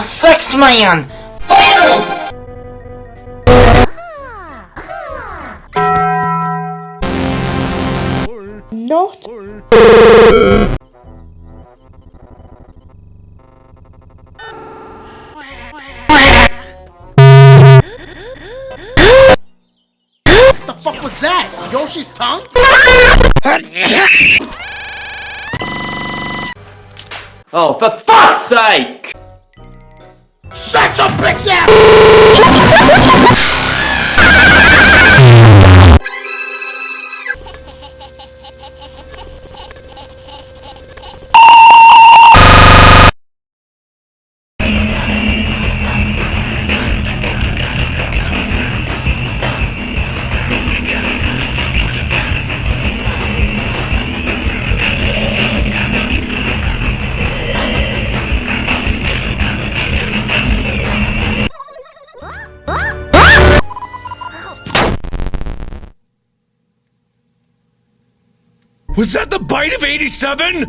sex man! Not. What the fuck was that? Yoshi's tongue? Oh, for fuck's sake! Shut your bitch ass! Was that the bite of 87?